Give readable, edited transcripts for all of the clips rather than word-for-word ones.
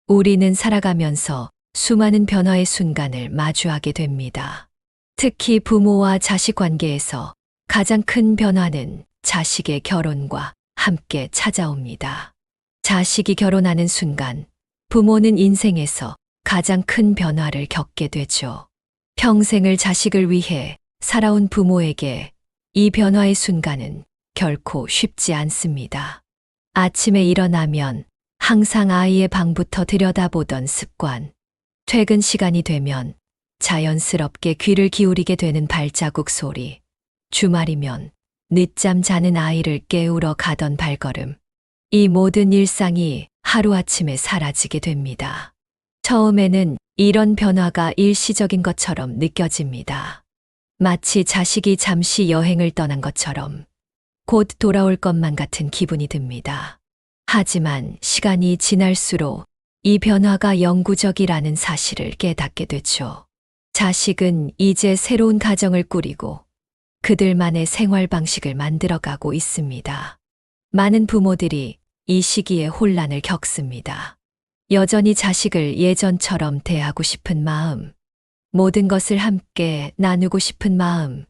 우리는 살아가면서 수많은 변화의 순간을 마주하게 됩니다. 특히 부모와 자식 관계에서 가장 큰 변화는 자식의 결혼과 함께 찾아옵니다. 자식이 결혼하는 순간 부모는 인생에서 가장 큰 변화를 겪게 되죠. 평생을 자식을 위해 살아온 부모에게 이 변화의 순간은 결코 쉽지 않습니다. 아침에 일어나면 항상 아이의 방부터 들여다보던 습관, 퇴근 시간이 되면 자연스럽게 귀를 기울이게 되는 발자국 소리, 주말이면 늦잠 자는 아이를 깨우러 가던 발걸음, 이 모든 일상이 하루아침에 사라지게 됩니다. 처음에는 이런 변화가 일시적인 것처럼 느껴집니다. 마치 자식이 잠시 여행을 떠난 것처럼 곧 돌아올 것만 같은 기분이 듭니다. 하지만 시간이 지날수록 이 변화가 영구적이라는 사실을 깨닫게 되죠. 자식은 이제 새로운 가정을 꾸리고 그들만의 생활 방식을 만들어가고 있습니다. 많은 부모들이 이 시기에 혼란을 겪습니다. 여전히 자식을 예전처럼 대하고 싶은 마음, 모든 것을 함께 나누고 싶은 마음,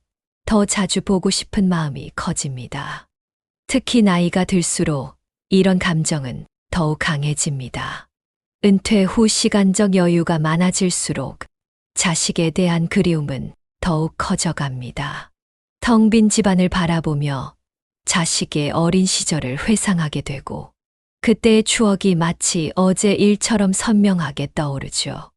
더 자주 보고 싶은 마음이 커집니다. 특히 나이가 들수록 이런 감정은 더욱 강해집니다. 은퇴 후 시간적 여유가 많아질수록 자식에 대한 그리움은 더욱 커져갑니다. 텅 빈 집안을 바라보며 자식의 어린 시절을 회상하게 되고 그때의 추억이 마치 어제 일처럼 선명하게 떠오르죠.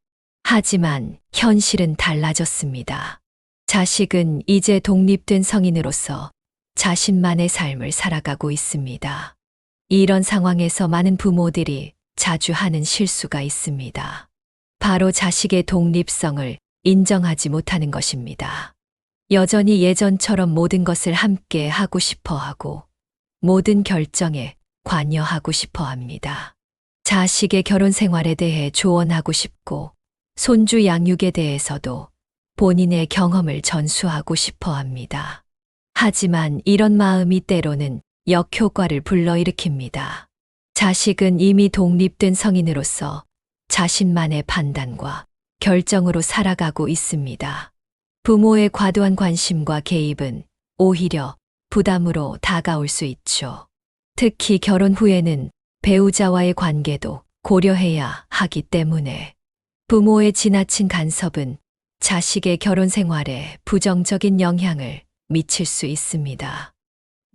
하지만 현실은 달라졌습니다. 자식은 이제 독립된 성인으로서 자신만의 삶을 살아가고 있습니다. 이런 상황에서 많은 부모들이 자주 하는 실수가 있습니다. 바로 자식의 독립성을 인정하지 못하는 것입니다. 여전히 예전처럼 모든 것을 함께 하고 싶어 하고 모든 결정에 관여하고 싶어 합니다. 자식의 결혼 생활에 대해 조언하고 싶고 손주 양육에 대해서도 본인의 경험을 전수하고 싶어 합니다. 하지만 이런 마음이 때로는 역효과를 불러일으킵니다. 자식은 이미 독립된 성인으로서 자신만의 판단과 결정으로 살아가고 있습니다. 부모의 과도한 관심과 개입은 오히려 부담으로 다가올 수 있죠. 특히 결혼 후에는 배우자와의 관계도 고려해야 하기 때문에 부모의 지나친 간섭은 자식의 결혼 생활에 부정적인 영향을 미칠 수 있습니다.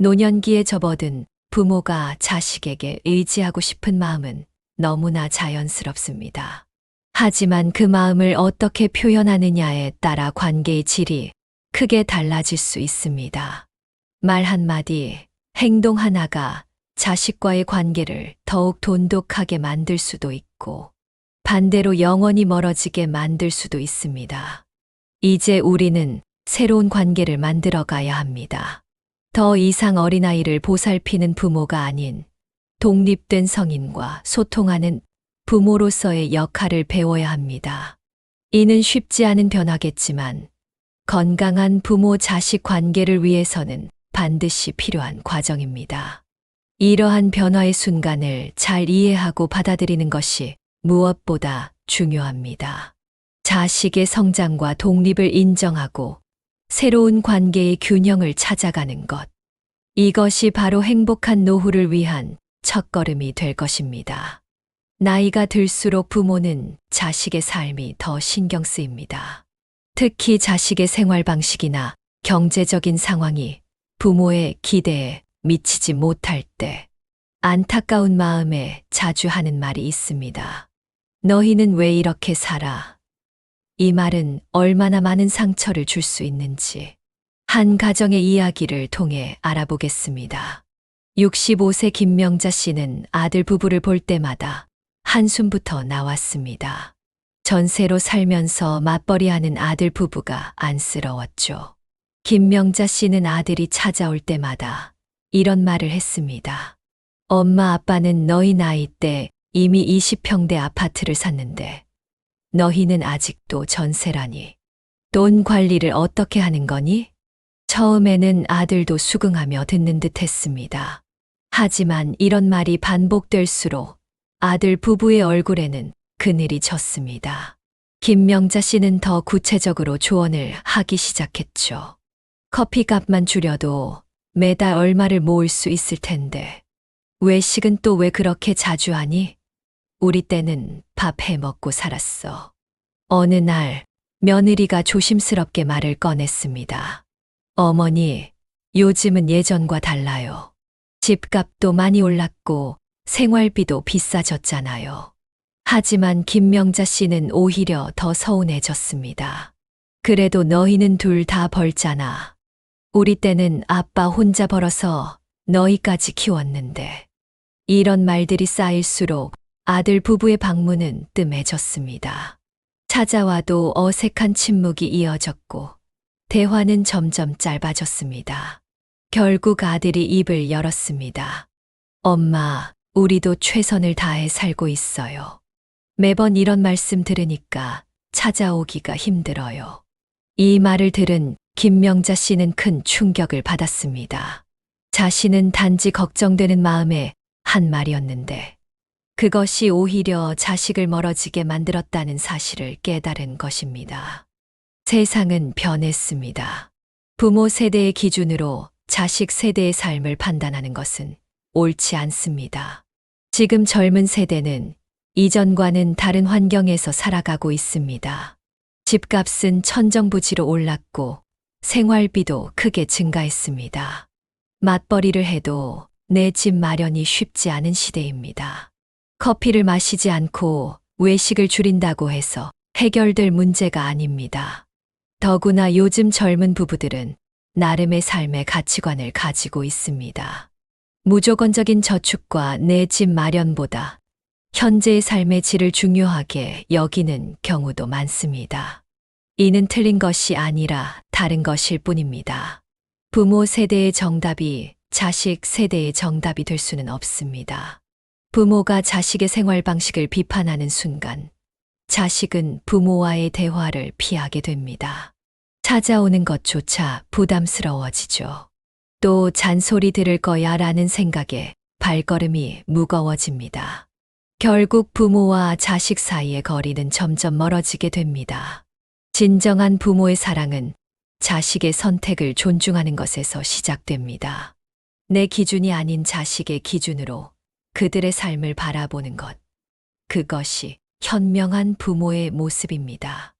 노년기에 접어든 부모가 자식에게 의지하고 싶은 마음은 너무나 자연스럽습니다. 하지만 그 마음을 어떻게 표현하느냐에 따라 관계의 질이 크게 달라질 수 있습니다. 말 한마디, 행동 하나가 자식과의 관계를 더욱 돈독하게 만들 수도 있고 반대로 영원히 멀어지게 만들 수도 있습니다. 이제 우리는 새로운 관계를 만들어 가야 합니다. 더 이상 어린아이를 보살피는 부모가 아닌 독립된 성인과 소통하는 부모로서의 역할을 배워야 합니다. 이는 쉽지 않은 변화겠지만 건강한 부모 자식 관계를 위해서는 반드시 필요한 과정입니다. 이러한 변화의 순간을 잘 이해하고 받아들이는 것이 무엇보다 중요합니다. 자식의 성장과 독립을 인정하고 새로운 관계의 균형을 찾아가는 것. 이것이 바로 행복한 노후를 위한 첫걸음이 될 것입니다. 나이가 들수록 부모는 자식의 삶이 더 신경 쓰입니다. 특히 자식의 생활 방식이나 경제적인 상황이 부모의 기대에 미치지 못할 때 안타까운 마음에 자주 하는 말이 있습니다. 너희는 왜 이렇게 살아? 이 말은 얼마나 많은 상처를 줄 수 있는지 한 가정의 이야기를 통해 알아보겠습니다. 65세 김명자 씨는 아들 부부를 볼 때마다 한숨부터 나왔습니다. 전세로 살면서 맞벌이하는 아들 부부가 안쓰러웠죠. 김명자 씨는 아들이 찾아올 때마다 이런 말을 했습니다. 엄마 아빠는 너희 나이 때 이미 20평대 아파트를 샀는데 너희는 아직도 전세라니. 돈 관리를 어떻게 하는 거니? 처음에는 아들도 수긍하며 듣는 듯 했습니다. 하지만 이런 말이 반복될수록 아들 부부의 얼굴에는 그늘이 졌습니다. 김명자 씨는 더 구체적으로 조언을 하기 시작했죠. 커피값만 줄여도 매달 얼마를 모을 수 있을 텐데. 외식은 또 왜 그렇게 자주 하니? 우리 때는 밥 해 먹고 살았어. 어느 날 며느리가 조심스럽게 말을 꺼냈습니다. 어머니, 요즘은 예전과 달라요. 집값도 많이 올랐고 생활비도 비싸졌잖아요. 하지만 김명자 씨는 오히려 더 서운해졌습니다. 그래도 너희는 둘 다 벌잖아. 우리 때는 아빠 혼자 벌어서 너희까지 키웠는데. 이런 말들이 쌓일수록 아들 부부의 방문은 뜸해졌습니다. 찾아와도 어색한 침묵이 이어졌고 대화는 점점 짧아졌습니다. 결국 아들이 입을 열었습니다. 엄마, 우리도 최선을 다해 살고 있어요. 매번 이런 말씀 들으니까 찾아오기가 힘들어요. 이 말을 들은 김명자 씨는 큰 충격을 받았습니다. 자신은 단지 걱정되는 마음에 한 말이었는데 그것이 오히려 자식을 멀어지게 만들었다는 사실을 깨달은 것입니다. 세상은 변했습니다. 부모 세대의 기준으로 자식 세대의 삶을 판단하는 것은 옳지 않습니다. 지금 젊은 세대는 이전과는 다른 환경에서 살아가고 있습니다. 집값은 천정부지로 올랐고 생활비도 크게 증가했습니다. 맞벌이를 해도 내 집 마련이 쉽지 않은 시대입니다. 커피를 마시지 않고 외식을 줄인다고 해서 해결될 문제가 아닙니다. 더구나 요즘 젊은 부부들은 나름의 삶의 가치관을 가지고 있습니다. 무조건적인 저축과 내 집 마련보다 현재의 삶의 질을 중요하게 여기는 경우도 많습니다. 이는 틀린 것이 아니라 다른 것일 뿐입니다. 부모 세대의 정답이 자식 세대의 정답이 될 수는 없습니다. 부모가 자식의 생활 방식을 비판하는 순간 자식은 부모와의 대화를 피하게 됩니다. 찾아오는 것조차 부담스러워지죠. 또 잔소리 들을 거야 라는 생각에 발걸음이 무거워집니다. 결국 부모와 자식 사이의 거리는 점점 멀어지게 됩니다. 진정한 부모의 사랑은 자식의 선택을 존중하는 것에서 시작됩니다. 내 기준이 아닌 자식의 기준으로 그들의 삶을 바라보는 것. 그것이 현명한 부모의 모습입니다.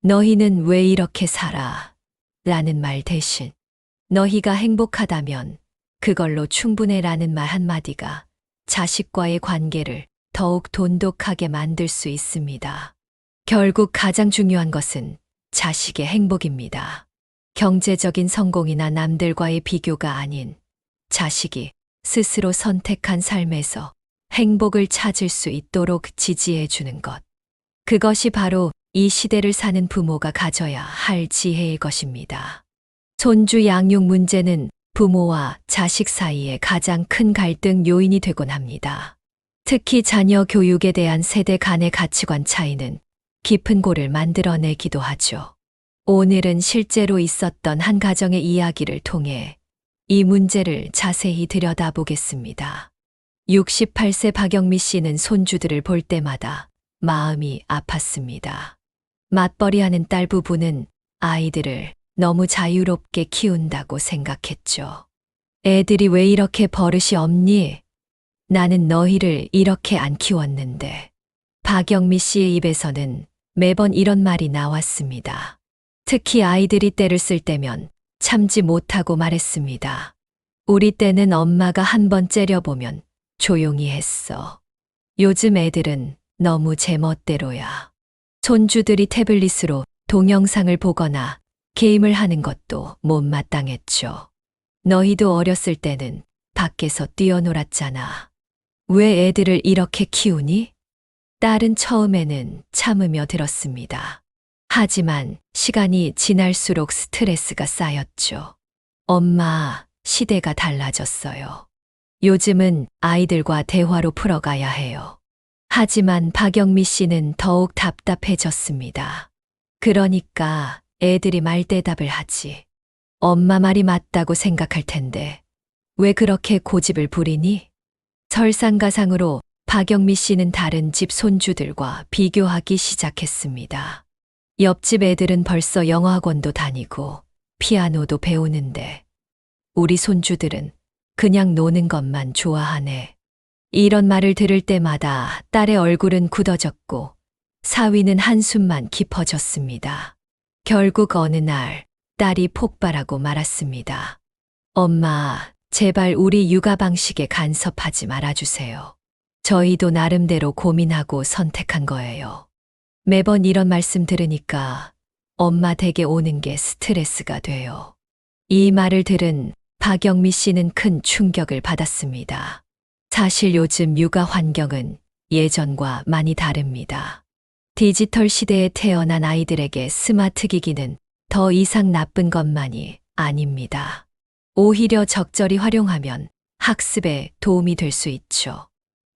너희는 왜 이렇게 살아? 라는 말 대신 너희가 행복하다면 그걸로 충분해 라는 말 한마디가 자식과의 관계를 더욱 돈독하게 만들 수 있습니다. 결국 가장 중요한 것은 자식의 행복입니다. 경제적인 성공이나 남들과의 비교가 아닌 자식이 스스로 선택한 삶에서 행복을 찾을 수 있도록 지지해 주는 것. 그것이 바로 이 시대를 사는 부모가 가져야 할 지혜일 것입니다. 손주 양육 문제는 부모와 자식 사이에 가장 큰 갈등 요인이 되곤 합니다. 특히 자녀 교육에 대한 세대 간의 가치관 차이는 깊은 골을 만들어내기도 하죠. 오늘은 실제로 있었던 한 가정의 이야기를 통해 이 문제를 자세히 들여다보겠습니다. 68세 박영미 씨는 손주들을 볼 때마다 마음이 아팠습니다. 맞벌이하는 딸 부부는 아이들을 너무 자유롭게 키운다고 생각했죠. 애들이 왜 이렇게 버릇이 없니? 나는 너희를 이렇게 안 키웠는데. 박영미 씨의 입에서는 매번 이런 말이 나왔습니다. 특히 아이들이 때를 쓸 때면 참지 못하고 말했습니다. 우리 때는 엄마가 한 번 째려보면 조용히 했어. 요즘 애들은 너무 제멋대로야. 손주들이 태블릿으로 동영상을 보거나 게임을 하는 것도 못마땅했죠. 너희도 어렸을 때는 밖에서 뛰어놀았잖아. 왜 애들을 이렇게 키우니? 딸은 처음에는 참으며 들었습니다. 하지만 시간이 지날수록 스트레스가 쌓였죠. 엄마, 시대가 달라졌어요. 요즘은 아이들과 대화로 풀어가야 해요. 하지만 박영미 씨는 더욱 답답해졌습니다. 그러니까 애들이 말대답을 하지. 엄마 말이 맞다고 생각할 텐데 왜 그렇게 고집을 부리니? 설상가상으로 박영미 씨는 다른 집 손주들과 비교하기 시작했습니다. 옆집 애들은 벌써 영어학원도 다니고 피아노도 배우는데 우리 손주들은 그냥 노는 것만 좋아하네. 이런 말을 들을 때마다 딸의 얼굴은 굳어졌고 사위는 한숨만 깊어졌습니다. 결국 어느 날 딸이 폭발하고 말았습니다. 엄마, 제발 우리 육아 방식에 간섭하지 말아주세요. 저희도 나름대로 고민하고 선택한 거예요. 매번 이런 말씀 들으니까 엄마 댁에 오는 게 스트레스가 돼요. 이 말을 들은 박영미 씨는 큰 충격을 받았습니다. 사실 요즘 육아 환경은 예전과 많이 다릅니다. 디지털 시대에 태어난 아이들에게 스마트 기기는 더 이상 나쁜 것만이 아닙니다. 오히려 적절히 활용하면 학습에 도움이 될 수 있죠.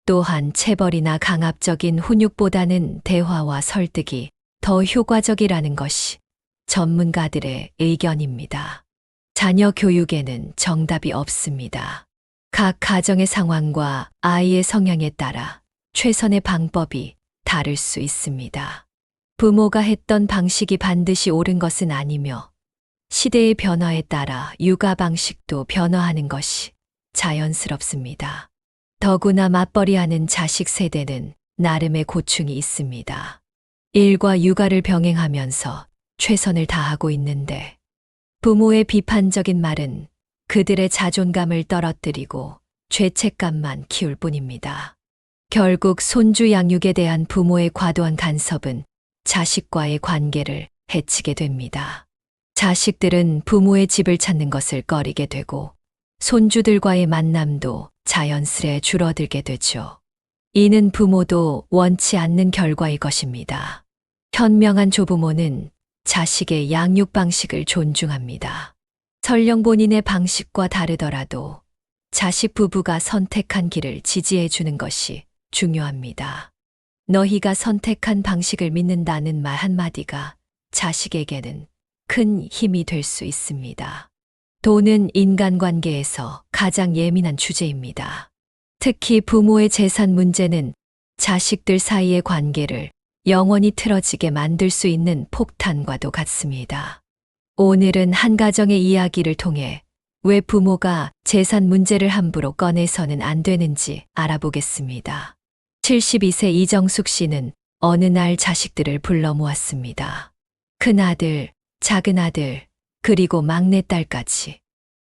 또한 체벌이나 강압적인 훈육보다는 대화와 설득이 더 효과적이라는 것이 전문가들의 의견입니다. 자녀 교육에는 정답이 없습니다. 각 가정의 상황과 아이의 성향에 따라 최선의 방법이 다를 수 있습니다. 부모가 했던 방식이 반드시 옳은 것은 아니며 시대의 변화에 따라 육아 방식도 변화하는 것이 자연스럽습니다. 더구나 맞벌이하는 자식 세대는 나름의 고충이 있습니다. 일과 육아를 병행하면서 최선을 다하고 있는데 부모의 비판적인 말은 그들의 자존감을 떨어뜨리고 죄책감만 키울 뿐입니다. 결국 손주 양육에 대한 부모의 과도한 간섭은 자식과의 관계를 해치게 됩니다. 자식들은 부모의 집을 찾는 것을 꺼리게 되고 손주들과의 만남도 자연스레 줄어들게 되죠. 이는 부모도 원치 않는 결과일 것입니다. 현명한 조부모는 자식의 양육 방식을 존중합니다. 설령 본인의 방식과 다르더라도 자식 부부가 선택한 길을 지지해 주는 것이 중요합니다. 너희가 선택한 방식을 믿는다는 말 한마디가 자식에게는 큰 힘이 될 수 있습니다. 돈은 인간관계에서 가장 예민한 주제입니다. 특히 부모의 재산 문제는 자식들 사이의 관계를 영원히 틀어지게 만들 수 있는 폭탄과도 같습니다. 오늘은 한 가정의 이야기를 통해 왜 부모가 재산 문제를 함부로 꺼내서는 안 되는지 알아보겠습니다. 72세 이정숙 씨는 어느 날 자식들을 불러 모았습니다. 큰아들, 작은아들, 그리고 막내딸까지.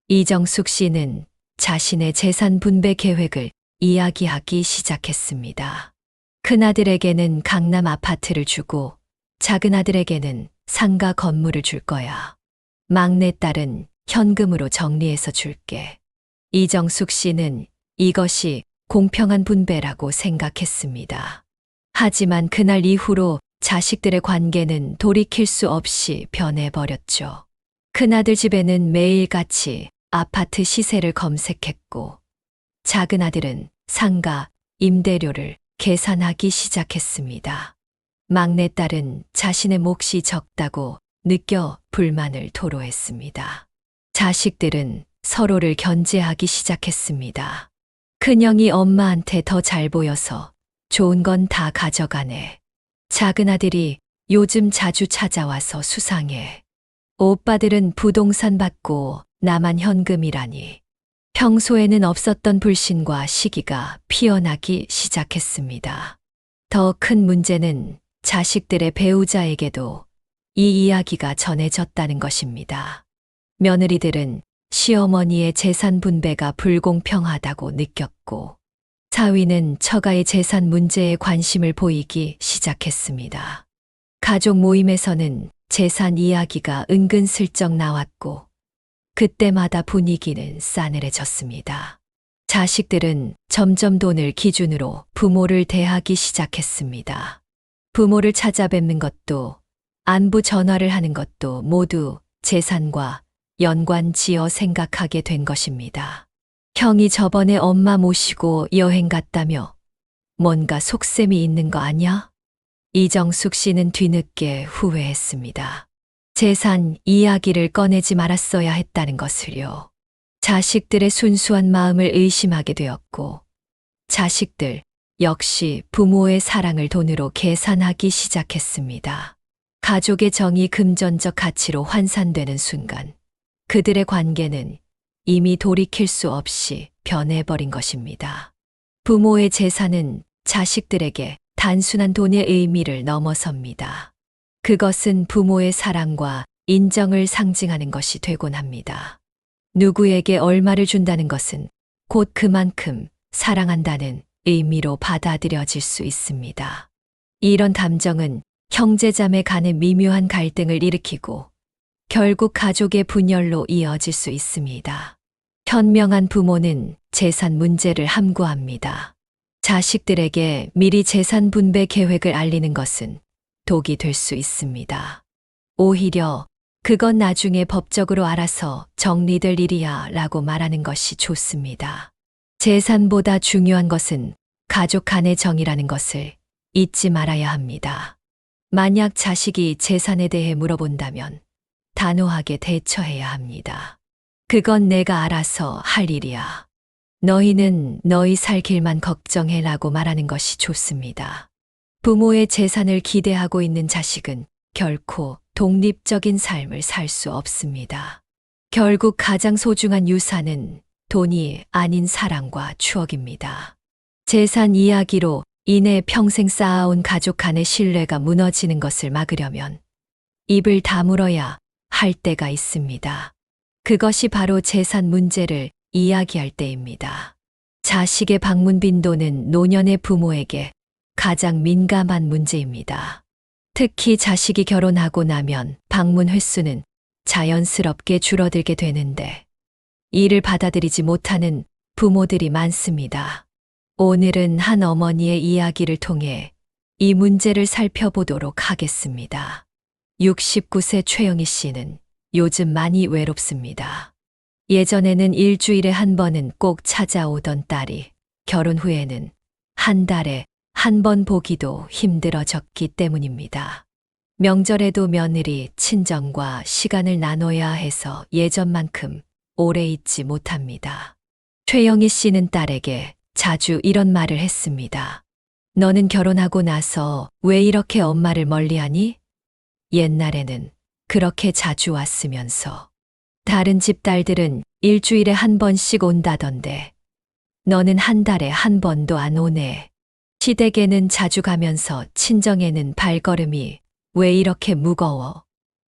이정숙 씨는 자신의 재산 분배 계획을 이야기하기 시작했습니다. 큰아들에게는 강남 아파트를 주고 작은아들에게는 상가 건물을 줄 거야. 막내딸은 현금으로 정리해서 줄게. 이정숙 씨는 이것이 공평한 분배라고 생각했습니다. 하지만 그날 이후로 자식들의 관계는 돌이킬 수 없이 변해버렸죠. 큰아들 집에는 매일같이 아파트 시세를 검색했고 작은아들은 상가, 임대료를 계산하기 시작했습니다. 막내딸은 자신의 몫이 적다고 느껴 불만을 토로했습니다. 자식들은 서로를 견제하기 시작했습니다. 큰형이 엄마한테 더 잘 보여서 좋은 건 다 가져가네. 작은아들이 요즘 자주 찾아와서 수상해. 오빠들은 부동산 받고 나만 현금이라니. 평소에는 없었던 불신과 시기가 피어나기 시작했습니다. 더 큰 문제는 자식들의 배우자에게도 이 이야기가 전해졌다는 것입니다. 며느리들은 시어머니의 재산 분배가 불공평하다고 느꼈고 사위는 처가의 재산 문제에 관심을 보이기 시작했습니다. 가족 모임에서는 재산 이야기가 은근슬쩍 나왔고 그때마다 분위기는 싸늘해졌습니다. 자식들은 점점 돈을 기준으로 부모를 대하기 시작했습니다. 부모를 찾아뵙는 것도 안부 전화를 하는 것도 모두 재산과 연관지어 생각하게 된 것입니다. 형이 저번에 엄마 모시고 여행 갔다며 뭔가 속셈이 있는 거 아냐? 이정숙 씨는 뒤늦게 후회했습니다. 재산 이야기를 꺼내지 말았어야 했다는 것을요. 자식들의 순수한 마음을 의심하게 되었고 자식들 역시 부모의 사랑을 돈으로 계산하기 시작했습니다. 가족의 정이 금전적 가치로 환산되는 순간 그들의 관계는 이미 돌이킬 수 없이 변해버린 것입니다. 부모의 재산은 자식들에게 단순한 돈의 의미를 넘어섭니다. 그것은 부모의 사랑과 인정을 상징하는 것이 되곤 합니다. 누구에게 얼마를 준다는 것은 곧 그만큼 사랑한다는 의미로 받아들여질 수 있습니다. 이런 감정은 형제자매 간의 미묘한 갈등을 일으키고 결국 가족의 분열로 이어질 수 있습니다. 현명한 부모는 재산 문제를 함구합니다. 자식들에게 미리 재산 분배 계획을 알리는 것은 독이 될 수 있습니다. 오히려 그건 나중에 법적으로 알아서 정리될 일이야 라고 말하는 것이 좋습니다. 재산보다 중요한 것은 가족 간의 정이라는 것을 잊지 말아야 합니다. 만약 자식이 재산에 대해 물어본다면 단호하게 대처해야 합니다. 그건 내가 알아서 할 일이야. 너희는 너희 살 길만 걱정해 라고 말하는 것이 좋습니다. 부모의 재산을 기대하고 있는 자식은 결코 독립적인 삶을 살 수 없습니다. 결국 가장 소중한 유산은 돈이 아닌 사랑과 추억입니다. 재산 이야기로 인해 평생 쌓아온 가족 간의 신뢰가 무너지는 것을 막으려면 입을 다물어야 할 때가 있습니다. 그것이 바로 재산 문제를 이야기할 때입니다. 자식의 방문 빈도는 노년의 부모에게 가장 민감한 문제입니다. 특히 자식이 결혼하고 나면 방문 횟수는 자연스럽게 줄어들게 되는데 이를 받아들이지 못하는 부모들이 많습니다. 오늘은 한 어머니의 이야기를 통해 이 문제를 살펴보도록 하겠습니다. 69세 최영희 씨는 요즘 많이 외롭습니다. 예전에는 일주일에 한 번은 꼭 찾아오던 딸이 결혼 후에는 한 달에 한 번 보기도 힘들어졌기 때문입니다. 명절에도 며느리, 친정과 시간을 나눠야 해서 예전만큼 오래 있지 못합니다. 최영희 씨는 딸에게 자주 이런 말을 했습니다. 너는 결혼하고 나서 왜 이렇게 엄마를 멀리하니? 옛날에는 그렇게 자주 왔으면서. 다른 집 딸들은 일주일에 한 번씩 온다던데 너는 한 달에 한 번도 안 오네. 시댁에는 자주 가면서 친정에는 발걸음이 왜 이렇게 무거워?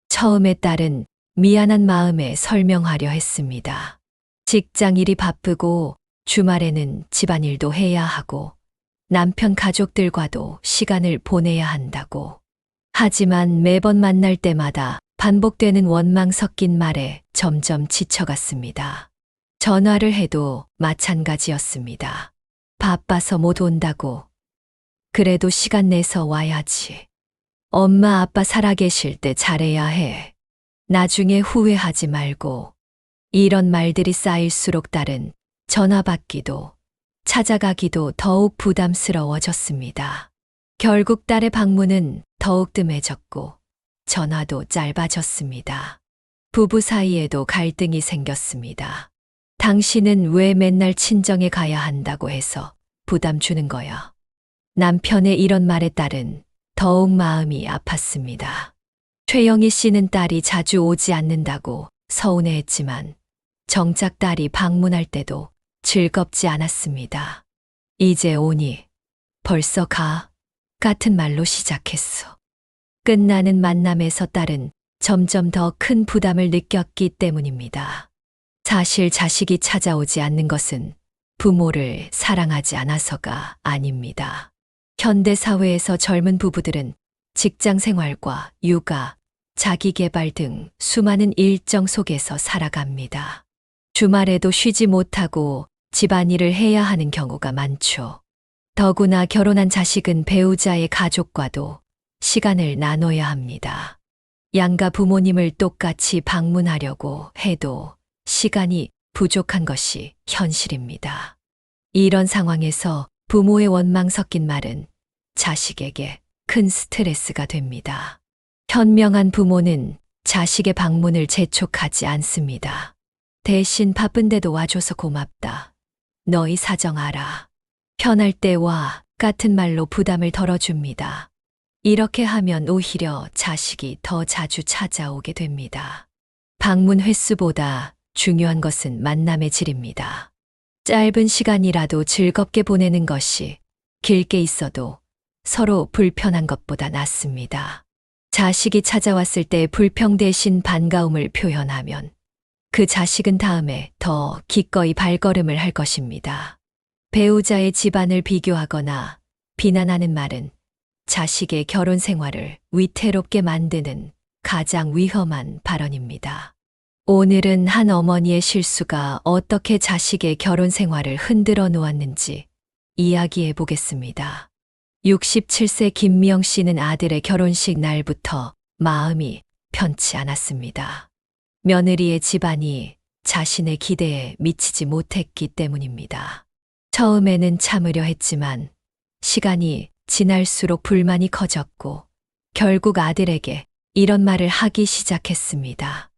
처음에 딸은 미안한 마음에 설명하려 했습니다. 직장 일이 바쁘고 주말에는 집안일도 해야 하고 남편 가족들과도 시간을 보내야 한다고. 하지만 매번 만날 때마다 반복되는 원망 섞인 말에 점점 지쳐갔습니다. 전화를 해도 마찬가지였습니다. 바빠서 못 온다고. 그래도 시간 내서 와야지. 엄마 아빠 살아계실 때 잘해야 해. 나중에 후회하지 말고. 이런 말들이 쌓일수록 딸은 전화 받기도 찾아가기도 더욱 부담스러워졌습니다. 결국 딸의 방문은 더욱 뜸해졌고 전화도 짧아졌습니다. 부부 사이에도 갈등이 생겼습니다. 당신은 왜 맨날 친정에 가야 한다고 해서 부담 주는 거야? 남편의 이런 말에 딸은 더욱 마음이 아팠습니다. 최영희 씨는 딸이 자주 오지 않는다고 서운해했지만 정작 딸이 방문할 때도 즐겁지 않았습니다. 이제 오니 벌써 가? 같은 말로 시작했어. 끝나는 만남에서 딸은 점점 더 큰 부담을 느꼈기 때문입니다. 사실 자식이 찾아오지 않는 것은 부모를 사랑하지 않아서가 아닙니다. 현대 사회에서 젊은 부부들은 직장 생활과 육아, 자기 개발 등 수많은 일정 속에서 살아갑니다. 주말에도 쉬지 못하고 집안일을 해야 하는 경우가 많죠. 더구나 결혼한 자식은 배우자의 가족과도 시간을 나눠야 합니다. 양가 부모님을 똑같이 방문하려고 해도 시간이 부족한 것이 현실입니다. 이런 상황에서 부모의 원망 섞인 말은 자식에게 큰 스트레스가 됩니다. 현명한 부모는 자식의 방문을 재촉하지 않습니다. 대신 바쁜데도 와줘서 고맙다. 너희 사정 알아. 편할 때 와. 같은 말로 부담을 덜어줍니다. 이렇게 하면 오히려 자식이 더 자주 찾아오게 됩니다. 방문 횟수보다 중요한 것은 만남의 질입니다. 짧은 시간이라도 즐겁게 보내는 것이 길게 있어도 서로 불편한 것보다 낫습니다. 자식이 찾아왔을 때 불평 대신 반가움을 표현하면 그 자식은 다음에 더 기꺼이 발걸음을 할 것입니다. 배우자의 집안을 비교하거나 비난하는 말은 자식의 결혼 생활을 위태롭게 만드는 가장 위험한 발언입니다. 오늘은 한 어머니의 실수가 어떻게 자식의 결혼 생활을 흔들어 놓았는지 이야기해 보겠습니다. 67세 김미영 씨는 아들의 결혼식 날부터 마음이 편치 않았습니다. 며느리의 집안이 자신의 기대에 미치지 못했기 때문입니다. 처음에는 참으려 했지만 시간이 지날수록 불만이 커졌고 결국 아들에게 이런 말을 하기 시작했습니다.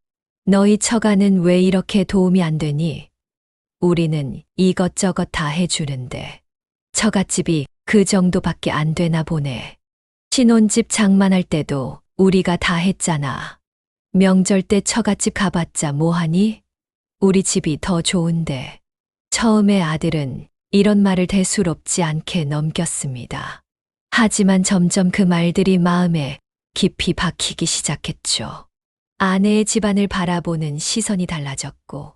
너희 처가는 왜 이렇게 도움이 안 되니? 우리는 이것저것 다 해주는데 처갓집이 그 정도밖에 안 되나 보네. 신혼집 장만할 때도 우리가 다 했잖아. 명절 때 처갓집 가봤자 뭐하니? 우리 집이 더 좋은데. 처음에 아들은 이런 말을 대수롭지 않게 넘겼습니다. 하지만 점점 그 말들이 마음에 깊이 박히기 시작했죠. 아내의 집안을 바라보는 시선이 달라졌고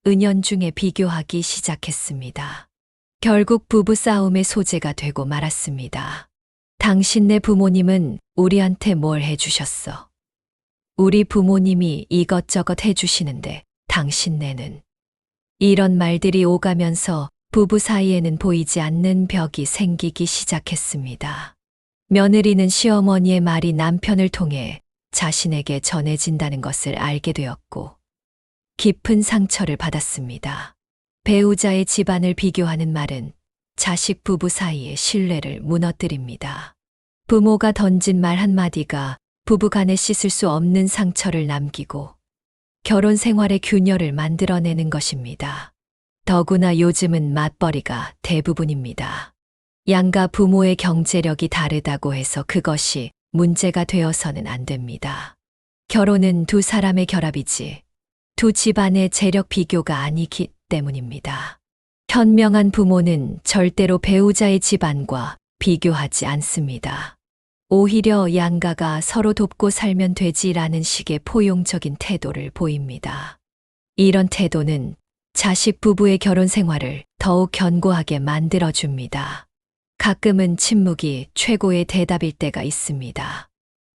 은연중에 비교하기 시작했습니다. 결국 부부 싸움의 소재가 되고 말았습니다. 당신네 부모님은 우리한테 뭘 해주셨어? 우리 부모님이 이것저것 해주시는데 당신네는. 이런 말들이 오가면서 부부 사이에는 보이지 않는 벽이 생기기 시작했습니다. 며느리는 시어머니의 말이 남편을 통해 자신에게 전해진다는 것을 알게 되었고 깊은 상처를 받았습니다. 배우자의 집안을 비교하는 말은 자식 부부 사이의 신뢰를 무너뜨립니다. 부모가 던진 말 한마디가 부부 간에 씻을 수 없는 상처를 남기고 결혼 생활의 균열을 만들어내는 것입니다. 더구나 요즘은 맞벌이가 대부분입니다. 양가 부모의 경제력이 다르다고 해서 그것이 문제가 되어서는 안 됩니다. 결혼은 두 사람의 결합이지 두 집안의 재력 비교가 아니기 때문입니다. 현명한 부모는 절대로 배우자의 집안과 비교하지 않습니다. 오히려 양가가 서로 돕고 살면 되지라는 식의 포용적인 태도를 보입니다. 이런 태도는 자식 부부의 결혼 생활을 더욱 견고하게 만들어줍니다. 가끔은 침묵이 최고의 대답일 때가 있습니다.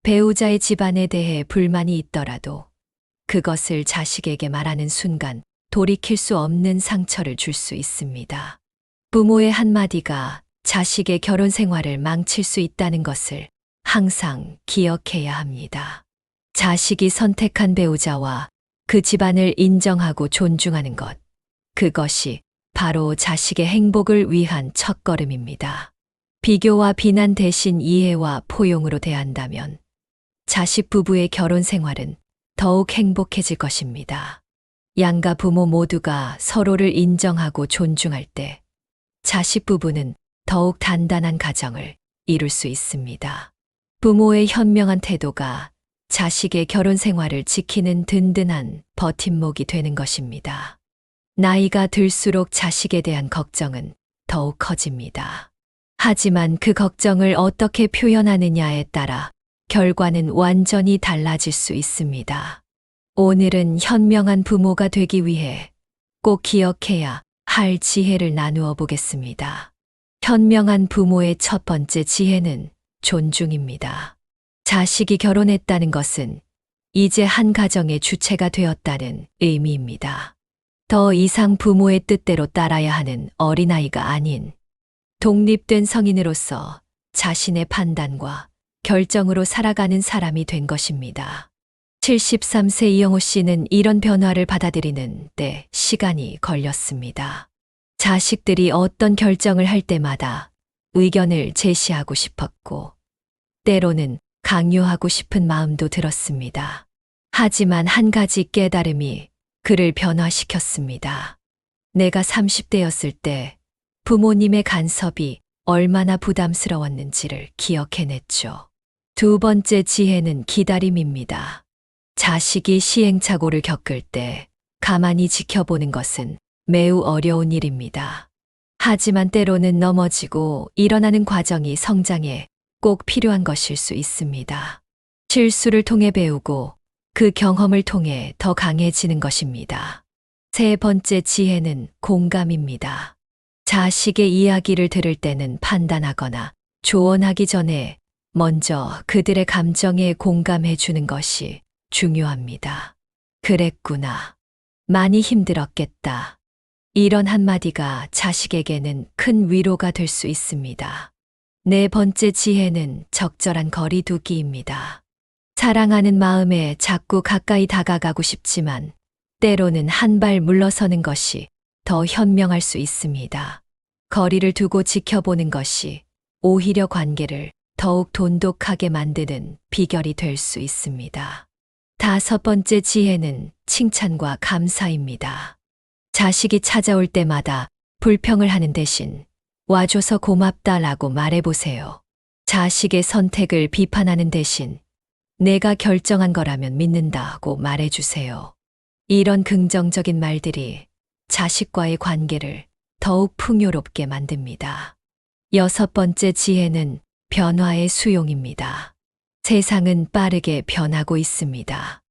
배우자의 집안에 대해 불만이 있더라도 그것을 자식에게 말하는 순간 돌이킬 수 없는 상처를 줄 수 있습니다. 부모의 한마디가 자식의 결혼 생활을 망칠 수 있다는 것을 항상 기억해야 합니다. 자식이 선택한 배우자와 그 집안을 인정하고 존중하는 것, 그것이 바로 자식의 행복을 위한 첫걸음입니다. 비교와 비난 대신 이해와 포용으로 대한다면 자식 부부의 결혼 생활은 더욱 행복해질 것입니다. 양가 부모 모두가 서로를 인정하고 존중할 때 자식 부부는 더욱 단단한 가정을 이룰 수 있습니다. 부모의 현명한 태도가 자식의 결혼 생활을 지키는 든든한 버팀목이 되는 것입니다. 나이가 들수록 자식에 대한 걱정은 더욱 커집니다. 하지만 그 걱정을 어떻게 표현하느냐에 따라 결과는 완전히 달라질 수 있습니다. 오늘은 현명한 부모가 되기 위해 꼭 기억해야 할 지혜를 나누어 보겠습니다. 현명한 부모의 첫 번째 지혜는 존중입니다. 자식이 결혼했다는 것은 이제 한 가정의 주체가 되었다는 의미입니다. 더 이상 부모의 뜻대로 따라야 하는 어린아이가 아닌 독립된 성인으로서 자신의 판단과 결정으로 살아가는 사람이 된 것입니다. 73세 이영호 씨는 이런 변화를 받아들이는 데 시간이 걸렸습니다. 자식들이 어떤 결정을 할 때마다 의견을 제시하고 싶었고, 때로는 강요하고 싶은 마음도 들었습니다. 하지만 한 가지 깨달음이 그를 변화시켰습니다. 내가 30대였을 때 부모님의 간섭이 얼마나 부담스러웠는지를 기억해냈죠. 두 번째 지혜는 기다림입니다. 자식이 시행착오를 겪을 때 가만히 지켜보는 것은 매우 어려운 일입니다. 하지만 때로는 넘어지고 일어나는 과정이 성장에 꼭 필요한 것일 수 있습니다. 실수를 통해 배우고 그 경험을 통해 더 강해지는 것입니다. 세 번째 지혜는 공감입니다. 자식의 이야기를 들을 때는 판단하거나 조언하기 전에 먼저 그들의 감정에 공감해 주는 것이 중요합니다. 그랬구나. 많이 힘들었겠다. 이런 한마디가 자식에게는 큰 위로가 될 수 있습니다. 네 번째 지혜는 적절한 거리 두기입니다. 사랑하는 마음에 자꾸 가까이 다가가고 싶지만 때로는 한 발 물러서는 것이 더 현명할 수 있습니다. 거리를 두고 지켜보는 것이 오히려 관계를 더욱 돈독하게 만드는 비결이 될 수 있습니다. 다섯 번째 지혜는 칭찬과 감사입니다. 자식이 찾아올 때마다 불평을 하는 대신 와줘서 고맙다라고 말해보세요. 자식의 선택을 비판하는 대신 내가 결정한 거라면 믿는다고 말해주세요. 이런 긍정적인 말들이 자식과의 관계를 더욱 풍요롭게 만듭니다. 여섯 번째 지혜는 변화의 수용입니다. 세상은 빠르게 변하고 있습니다.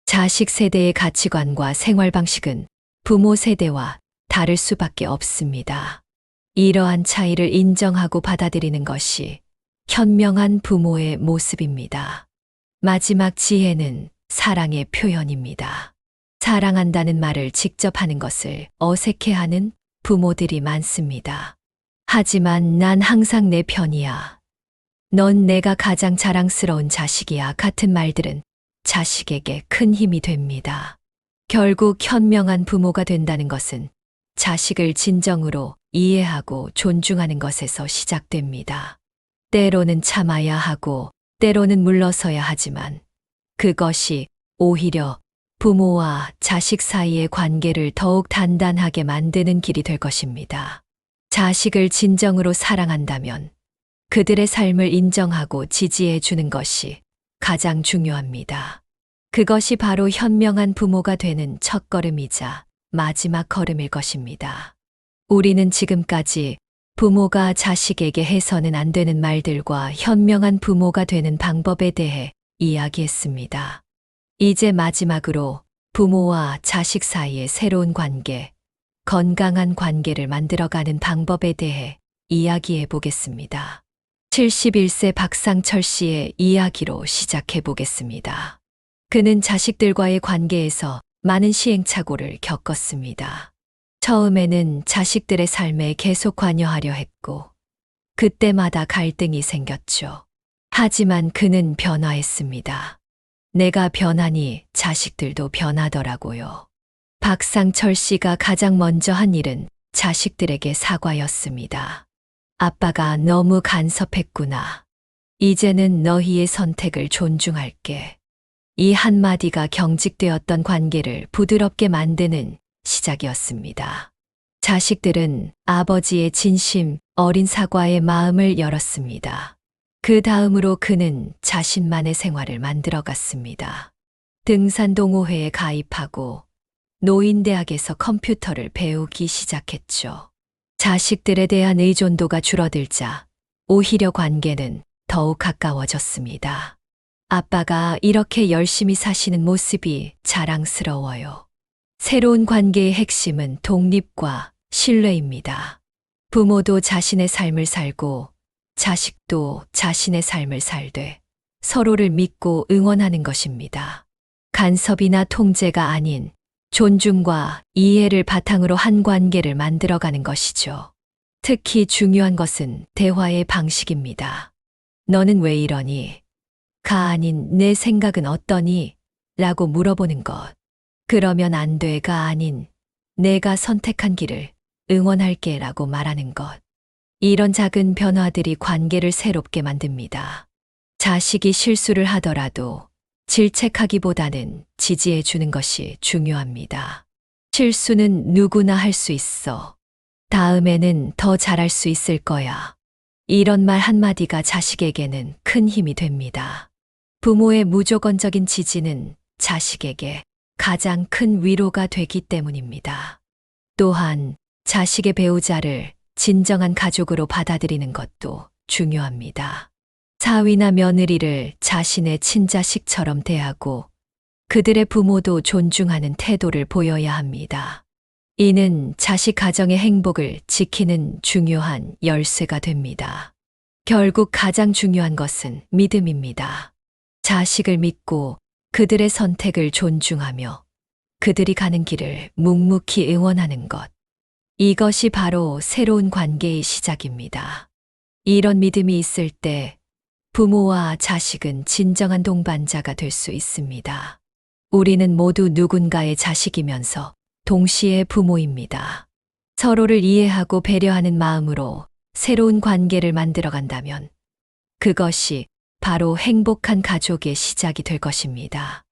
자식 세대의 가치관과 생활 방식은 부모 세대와 다를 수밖에 없습니다. 이러한 차이를 인정하고 받아들이는 것이 현명한 부모의 모습입니다. 마지막 지혜는 사랑의 표현입니다. 사랑한다는 말을 직접 하는 것을 어색해하는 부모들이 많습니다. 하지만 난 항상 내 편이야. 넌 내가 가장 자랑스러운 자식이야 같은 말들은 자식에게 큰 힘이 됩니다. 결국 현명한 부모가 된다는 것은 자식을 진정으로 이해하고 존중하는 것에서 시작됩니다. 때로는 참아야 하고 때로는 물러서야 하지만 그것이 오히려 부모와 자식 사이의 관계를 더욱 단단하게 만드는 길이 될 것입니다. 자식을 진정으로 사랑한다면 그들의 삶을 인정하고 지지해 주는 것이 가장 중요합니다. 그것이 바로 현명한 부모가 되는 첫걸음이자 마지막 걸음일 것입니다. 우리는 지금까지 부모가 자식에게 해서는 안 되는 말들과 현명한 부모가 되는 방법에 대해 이야기했습니다. 이제 마지막으로 부모와 자식 사이의 새로운 관계, 건강한 관계를 만들어가는 방법에 대해 이야기해 보겠습니다. 71세 박상철 씨의 이야기로 시작해 보겠습니다. 그는 자식들과의 관계에서 많은 시행착오를 겪었습니다. 처음에는 자식들의 삶에 계속 관여하려 했고, 그때마다 갈등이 생겼죠. 하지만 그는 변화했습니다. 내가 변하니 자식들도 변하더라고요. 박상철 씨가 가장 먼저 한 일은 자식들에게 사과였습니다. 아빠가 너무 간섭했구나. 이제는 너희의 선택을 존중할게. 이 한마디가 경직되었던 관계를 부드럽게 만드는 시작이었습니다. 자식들은 아버지의 진심 어린 사과의 마음을 열었습니다. 그 다음으로 그는 자신만의 생활을 만들어갔습니다. 등산 동호회에 가입하고 노인대학에서 컴퓨터를 배우기 시작했죠. 자식들에 대한 의존도가 줄어들자 오히려 관계는 더욱 가까워졌습니다. 아빠가 이렇게 열심히 사시는 모습이 자랑스러워요. 새로운 관계의 핵심은 독립과 신뢰입니다. 부모도 자신의 삶을 살고 자식도 자신의 삶을 살되 서로를 믿고 응원하는 것입니다. 간섭이나 통제가 아닌 존중과 이해를 바탕으로 한 관계를 만들어가는 것이죠. 특히 중요한 것은 대화의 방식입니다. 너는 왜 이러니? 가 아닌 내 생각은 어떠니? 라고 물어보는 것. 그러면 안 돼가 아닌 내가 선택한 길을 응원할게 라고 말하는 것. 이런 작은 변화들이 관계를 새롭게 만듭니다. 자식이 실수를 하더라도 질책하기보다는 지지해 주는 것이 중요합니다. 실수는 누구나 할 수 있어. 다음에는 더 잘할 수 있을 거야. 이런 말 한마디가 자식에게는 큰 힘이 됩니다. 부모의 무조건적인 지지는 자식에게 가장 큰 위로가 되기 때문입니다. 또한 자식의 배우자를 진정한 가족으로 받아들이는 것도 중요합니다. 사위나 며느리를 자신의 친자식처럼 대하고 그들의 부모도 존중하는 태도를 보여야 합니다. 이는 자식 가정의 행복을 지키는 중요한 열쇠가 됩니다. 결국 가장 중요한 것은 믿음입니다. 자식을 믿고 그들의 선택을 존중하며 그들이 가는 길을 묵묵히 응원하는 것. 이것이 바로 새로운 관계의 시작입니다. 이런 믿음이 있을 때 부모와 자식은 진정한 동반자가 될 수 있습니다. 우리는 모두 누군가의 자식이면서 동시에 부모입니다. 서로를 이해하고 배려하는 마음으로 새로운 관계를 만들어 간다면 그것이 바로 행복한 가족의 시작이 될 것입니다.